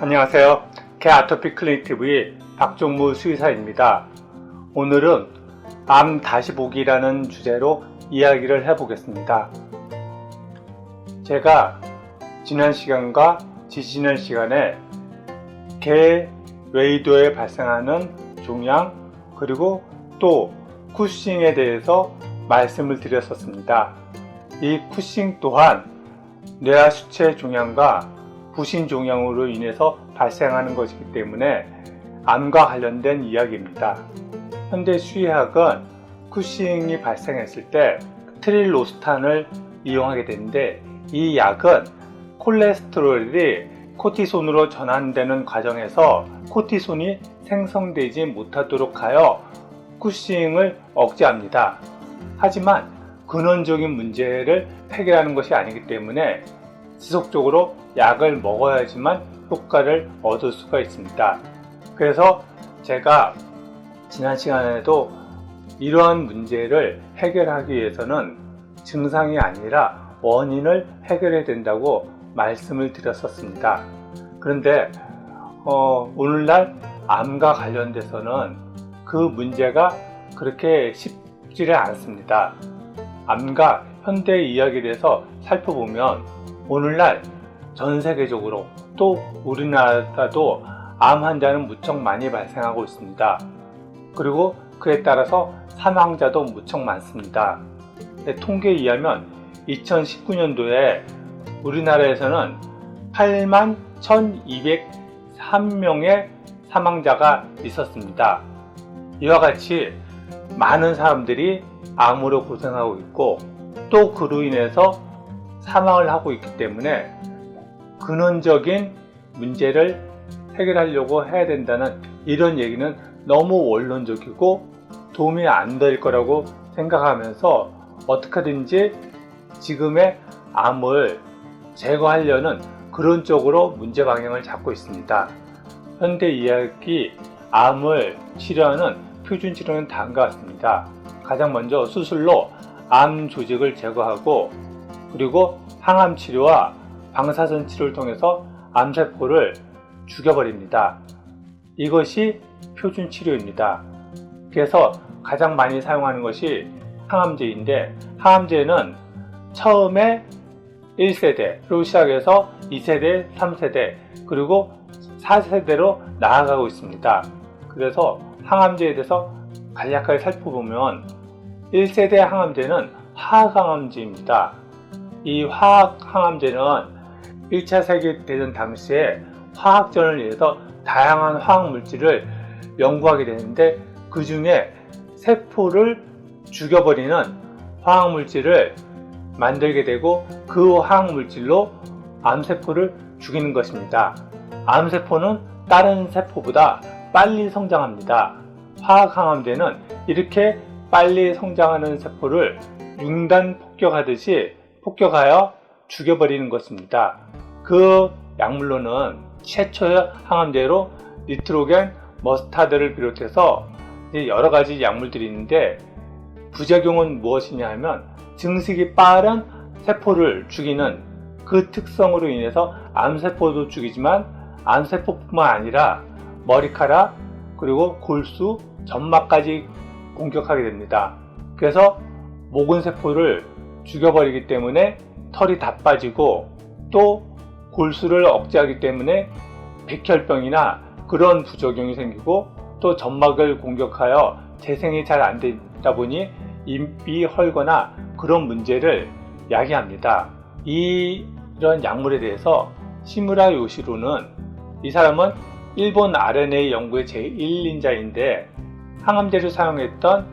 안녕하세요. 개아토피 클리닉TV의 박종무 수의사입니다. 오늘은 암 다시 보기라는 주제로 이야기를 해보겠습니다. 제가 지난 시간과 지지난 시간에 개 외이도에 발생하는 종양 그리고 또 쿠싱에 대해서 말씀을 드렸었습니다. 이 쿠싱 또한 뇌하 수체 종양과 부신 종양으로 인해서 발생하는 것이기 때문에 암과 관련된 이야기입니다. 현대 수의학은 쿠싱이 발생했을 때 트릴로스탄을 이용하게 되는데 이 약은 콜레스테롤이 코티손으로 전환되는 과정에서 코티손이 생성되지 못하도록 하여 쿠싱을 억제합니다. 하지만 근원적인 문제를 해결하는 것이 아니기 때문에 지속적으로 약을 먹어야지만 효과를 얻을 수가 있습니다. 그래서 제가 지난 시간에도 이러한 문제를 해결하기 위해서는 증상이 아니라 원인을 해결해야 된다고 말씀을 드렸었습니다. 그런데 오늘날 암과 관련돼서는 그 문제가 그렇게 쉽지를 않습니다. 암과 현대 이야기에 대해서 살펴보면 오늘날 전 세계적으로 또 우리나라도 암 환자는 무척 많이 발생하고 있습니다. 그리고 그에 따라서 사망자도 무척 많습니다. 통계에 의하면 2019년도에 우리나라에서는 8만 1203명의 사망자가 있었습니다. 이와 같이 많은 사람들이 암으로 고생하고 있고 또 그로 인해서 사망을 하고 있기 때문에 근원적인 문제를 해결하려고 해야 된다는 이런 얘기는 너무 원론적이고 도움이 안 될 거라고 생각하면서 어떻게든지 지금의 암을 제거하려는 그런 쪽으로 문제 방향을 잡고 있습니다. 현대 의학이 암을 치료하는 표준 치료는 다음과 같습니다. 가장 먼저 수술로 암 조직을 제거하고 그리고 항암 치료와 방사선 치료를 통해서 암세포를 죽여버립니다. 이것이 표준 치료입니다. 그래서 가장 많이 사용하는 것이 항암제인데 항암제는 처음에 1세대로 시작해서 2세대, 3세대 그리고 4세대로 나아가고 있습니다. 그래서 항암제에 대해서 간략하게 살펴보면 1세대 항암제는 화학항암제입니다. 이 화학항암제는 1차 세계대전 당시에 화학전을 위해서 다양한 화학물질을 연구하게 되는데 그 중에 세포를 죽여버리는 화학물질을 만들게 되고 그 화학물질로 암세포를 죽이는 것입니다. 암세포는 다른 세포보다 빨리 성장합니다. 화학항암제는 이렇게 빨리 성장하는 세포를 융단 폭격하듯이 폭격하여 죽여버리는 것입니다. 그 약물로는 최초의 항암제로 니트로겐, 머스타드를 비롯해서 여러 가지 약물들이 있는데 부작용은 무엇이냐 하면 증식이 빠른 세포를 죽이는 그 특성으로 인해서 암세포도 죽이지만 암세포뿐만 아니라 머리카락 그리고 골수, 점막까지 공격하게 됩니다. 그래서 모근 세포를 죽여버리기 때문에 털이 다 빠지고 또 골수를 억제하기 때문에 백혈병이나 그런 부작용이 생기고 또 점막을 공격하여 재생이 잘 안 되다 보니 입이 헐거나 그런 문제를 야기합니다. 이런 약물에 대해서 시무라 요시로는 이 사람은 일본 RNA 연구의 제1인자인데 항암제를 사용했던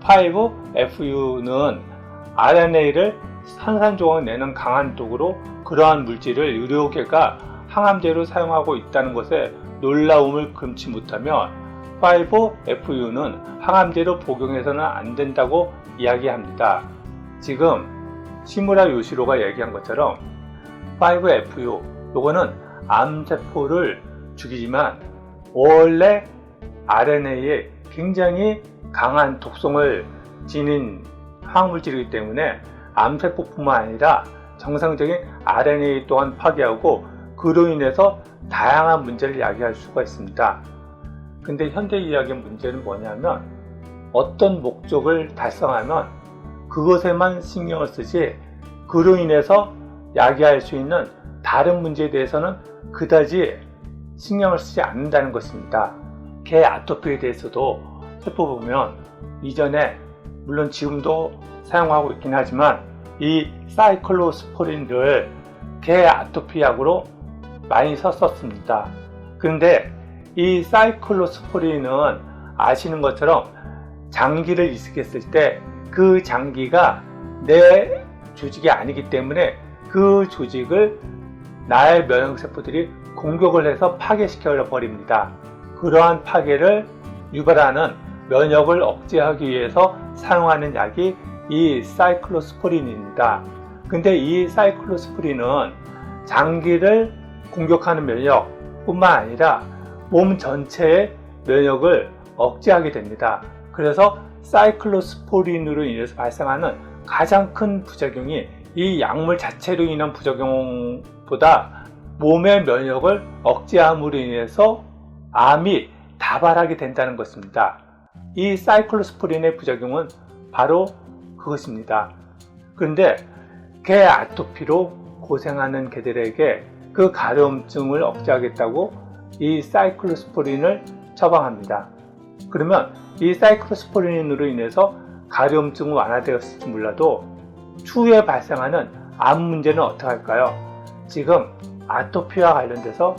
5-FU는 RNA를 산산조각 내는 강한 독으로 그러한 물질을 의료계가 항암제로 사용하고 있다는 것에 놀라움을 금치 못하며 5-FU는 항암제로 복용해서는 안 된다고 이야기합니다. 지금 시무라 요시로가 얘기한 것처럼 5-FU 요거는 암세포를 죽이지만 원래 RNA에 굉장히 강한 독성을 지닌 화학물질이기 때문에 암세포뿐만 아니라 정상적인 RNA 또한 파괴하고 그 그로 인해서 다양한 문제를 야기할 수가 있습니다. 근데 현대의학의 문제는 뭐냐면 어떤 목적을 달성하면 그것에만 신경을 쓰지 그로 인해서 야기할 수 있는 다른 문제에 대해서는 그다지 신경을 쓰지 않는다는 것입니다. 개 아토피에 대해서도 살펴보면 이전에 물론 지금도 사용하고 있긴 하지만 이 사이클로스포린을 개 아토피 약으로 많이 썼었습니다. 그런데 이 사이클로스포린은 아시는 것처럼 장기를 이식했을 때 그 장기가 내 조직이 아니기 때문에 그 조직을 나의 면역세포들이 공격을 해서 파괴시켜 버립니다. 그러한 파괴를 유발하는 면역을 억제하기 위해서 사용하는 약이 이 사이클로스포린입니다. 근데 이 사이클로스포린은 장기를 공격하는 면역뿐만 아니라 몸 전체의 면역을 억제하게 됩니다. 그래서 사이클로스포린으로 인해서 발생하는 가장 큰 부작용이 이 약물 자체로 인한 부작용보다 몸의 면역을 억제함으로 인해서 암이 다발하게 된다는 것입니다. 이 사이클로스포린의 부작용은 바로 그것입니다. 그런데 개 아토피로 고생하는 개들에게 그 가려움증을 억제하겠다고 이 사이클로스포린을 처방합니다. 그러면 이 사이클로스포린으로 인해서 가려움증은 완화되었을지 몰라도 추후에 발생하는 암 문제는 어떻게 할까요? 지금 아토피와 관련돼서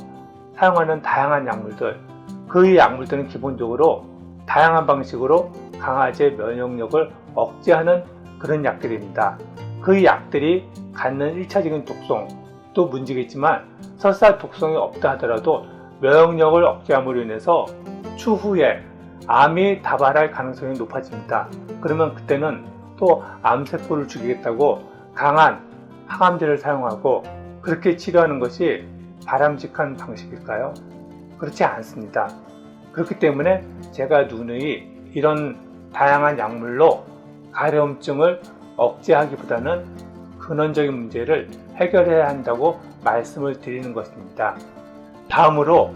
사용하는 다양한 약물들, 그 약물들은 기본적으로 다양한 방식으로 강아지의 면역력을 억제하는 그런 약들입니다. 그 약들이 갖는 1차적인 독성도 문제겠지만 설사 독성이 없다 하더라도 면역력을 억제함으로 인해서 추후에 암이 다발할 가능성이 높아집니다. 그러면 그때는 또 암세포를 죽이겠다고 강한 항암제를 사용하고 그렇게 치료하는 것이 바람직한 방식일까요? 그렇지 않습니다. 그렇기 때문에 제가 누누이 이런 다양한 약물로 가려움증을 억제하기보다는 근원적인 문제를 해결해야 한다고 말씀을 드리는 것입니다. 다음으로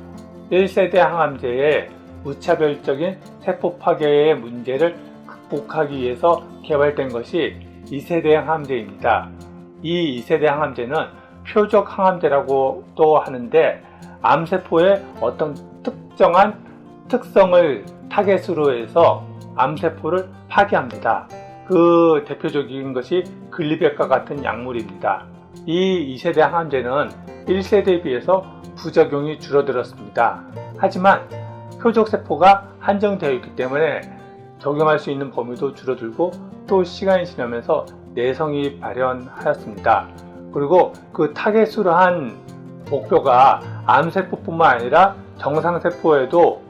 1세대 항암제의 무차별적인 세포 파괴의 문제를 극복하기 위해서 개발된 것이 2세대 항암제입니다. 이 2세대 항암제는 표적 항암제라고도 하는데 암세포의 어떤 특정한 특성을 타겟으로 해서 암세포를 파괴합니다. 그 대표적인 것이 글리백과 같은 약물입니다. 이 2세대 항암제는 1세대에 비해서 부작용이 줄어들었습니다. 하지만 표적세포가 한정되어 있기 때문에 적용할 수 있는 범위도 줄어들고 또 시간이 지나면서 내성이 발현하였습니다. 그리고 그 타겟으로 한 목표가 암세포뿐만 아니라 정상세포에도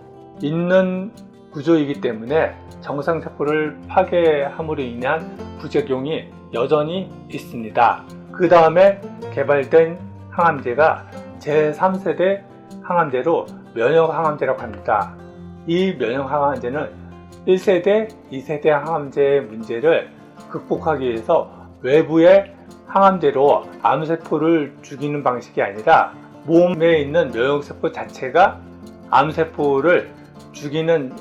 있는 구조이기 때문에 정상세포를 파괴함으로 인한 부작용이 여전히 있습니다. 그 다음에 개발된 항암제가 제3세대 항암제로 면역항암제라고 합니다. 이 면역항암제는 1세대, 2세대 항암제의 문제를 극복하기 위해서 외부의 항암제로 암세포를 죽이는 방식이 아니라 몸에 있는 면역세포 자체가 암세포를 죽이는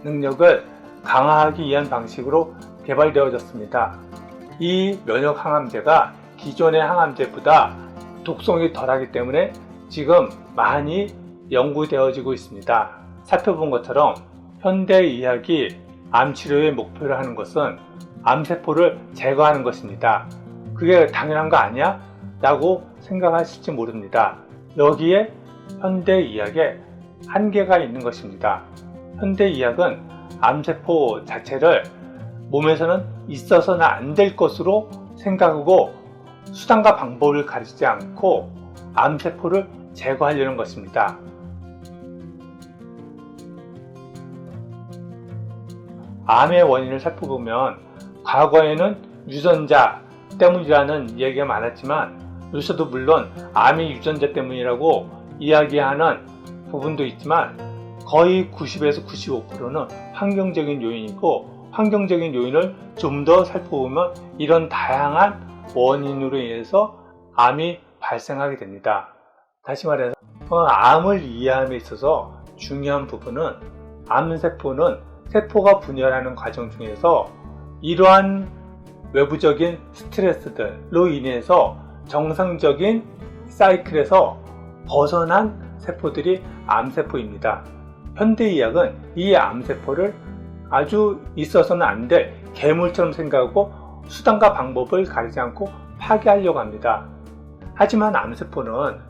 능력을 강화하기 위한 방식으로 개발되어졌습니다. 이 면역항암제가 기존의 항암제보다 독성이 덜하기 때문에 지금 많이 연구되어지고 있습니다. 살펴본 것처럼 현대의학이 암치료의 목표로 하는 것은 암세포를 제거하는 것입니다. 그게 당연한 거 아니야? 라고 생각하실지 모릅니다. 여기에 현대의학에 한계가 있는 것입니다. 현대의학은 암세포 자체를 몸에서는 있어서는 안 될 것으로 생각하고 수단과 방법을 가리지 않고 암세포를 제거하려는 것입니다. 암의 원인을 살펴보면 과거에는 유전자 때문이라는 얘기가 많았지만 요새도 물론 암이 유전자 때문이라고 이야기하는 부분도 있지만 거의 90에서 95%는 환경적인 요인이고, 환경적인 요인을 좀 더 살펴보면 이런 다양한 원인으로 인해서 암이 발생하게 됩니다. 다시 말해서 암을 이해함에 있어서 중요한 부분은 암세포는 세포가 분열하는 과정 중에서 이러한 외부적인 스트레스들로 인해서 정상적인 사이클에서 벗어난 세포들이 암세포입니다. 현대의학은 이 암세포를 아주 있어서는 안 될 괴물처럼 생각하고 수단과 방법을 가리지 않고 파괴하려고 합니다. 하지만 암세포는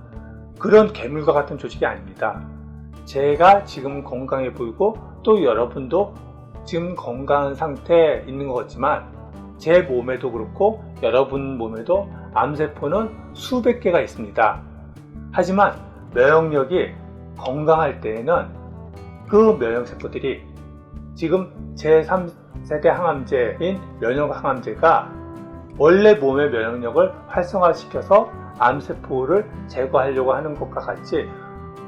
그런 괴물과 같은 조직이 아닙니다. 제가 지금 건강해 보이고 또 여러분도 지금 건강한 상태에 있는 것 같지만 제 몸에도 그렇고 여러분 몸에도 암세포는 수백 개가 있습니다. 하지만 면역력이 건강할 때에는 그 면역세포들이 지금 제3세대 항암제인 면역항암제가 원래 몸의 면역력을 활성화시켜서 암세포를 제거하려고 하는 것과 같이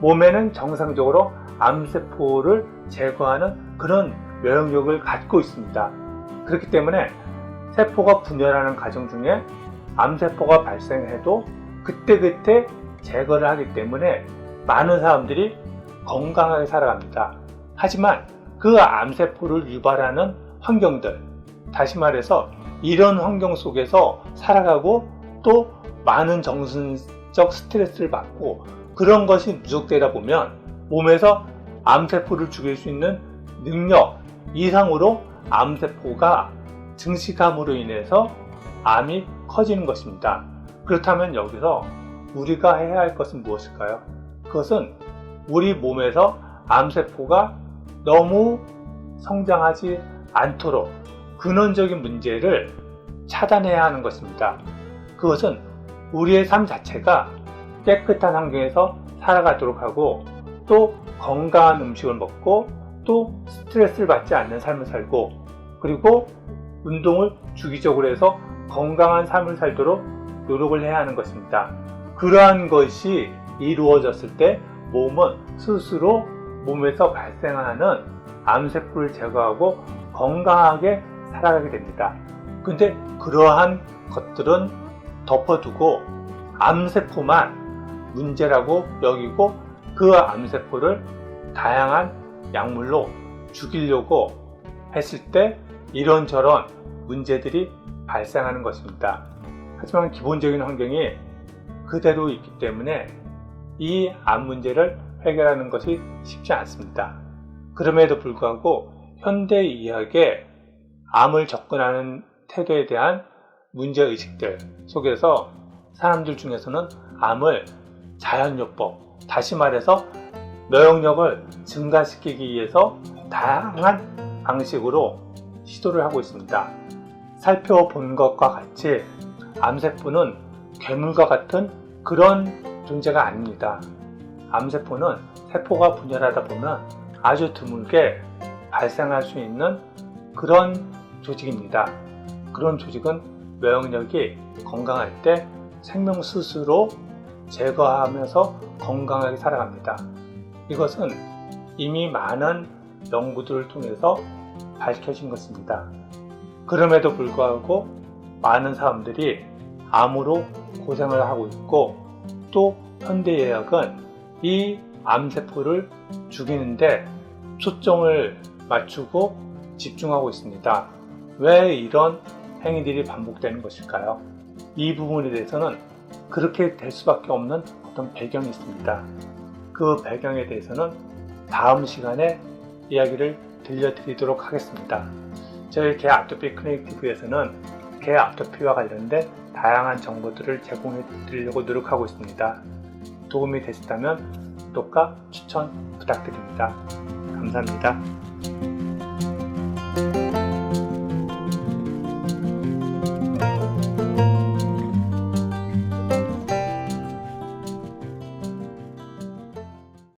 몸에는 정상적으로 암세포를 제거하는 그런 면역력을 갖고 있습니다. 그렇기 때문에 세포가 분열하는 과정 중에 암세포가 발생해도 그때그때 제거를 하기 때문에 많은 사람들이 건강하게 살아갑니다. 하지만 그 암세포를 유발하는 환경들, 다시 말해서 이런 환경 속에서 살아가고 또 많은 정신적 스트레스를 받고 그런 것이 누적되다 보면 몸에서 암세포를 죽일 수 있는 능력 이상으로 암세포가 증식함으로 인해서 암이 커지는 것입니다. 그렇다면 여기서 우리가 해야 할 것은 무엇일까요? 그것은 우리 몸에서 암세포가 너무 성장하지 않도록 근원적인 문제를 차단해야 하는 것입니다. 그것은 우리의 삶 자체가 깨끗한 환경에서 살아가도록 하고 또 건강한 음식을 먹고 또 스트레스를 받지 않는 삶을 살고 그리고 운동을 주기적으로 해서 건강한 삶을 살도록 노력을 해야 하는 것입니다. 그러한 것이 이루어졌을 때 몸은 스스로 몸에서 발생하는 암세포를 제거하고 건강하게 살아가게 됩니다. 근데 그러한 것들은 덮어두고 암세포만 문제라고 여기고 그 암세포를 다양한 약물로 죽이려고 했을 때 이런저런 문제들이 발생하는 것입니다. 하지만 기본적인 환경이 그대로 있기 때문에 이 암 문제를 해결하는 것이 쉽지 않습니다. 그럼에도 불구하고 현대의학의 암을 접근하는 태도에 대한 문제의식들 속에서 사람들 중에서는 암을 자연요법, 다시 말해서 면역력을 증가시키기 위해서 다양한 방식으로 시도를 하고 있습니다. 살펴본 것과 같이 암세포는 괴물과 같은 그런 존재가 아닙니다. 암세포는 세포가 분열하다 보면 아주 드물게 발생할 수 있는 그런 조직입니다. 그런 조직은 면역력이 건강할 때 생명 스스로 제거하면서 건강하게 살아갑니다. 이것은 이미 많은 연구들을 통해서 밝혀진 것입니다. 그럼에도 불구하고 많은 사람들이 암으로 고생을 하고 있고 또 현대의학은 이 암세포를 죽이는데 초점을 맞추고 집중하고 있습니다. 왜 이런 행위들이 반복되는 것일까요? 이 부분에 대해서는 그렇게 될 수밖에 없는 어떤 배경이 있습니다. 그 배경에 대해서는 다음 시간에 이야기를 들려드리도록 하겠습니다. 저희 개 아토피 크리에이티브에서는 개 아토피와 관련된 다양한 정보들을 제공해 드리려고 노력하고 있습니다. 도움이 되셨다면 구독과 추천 부탁드립니다. 감사합니다.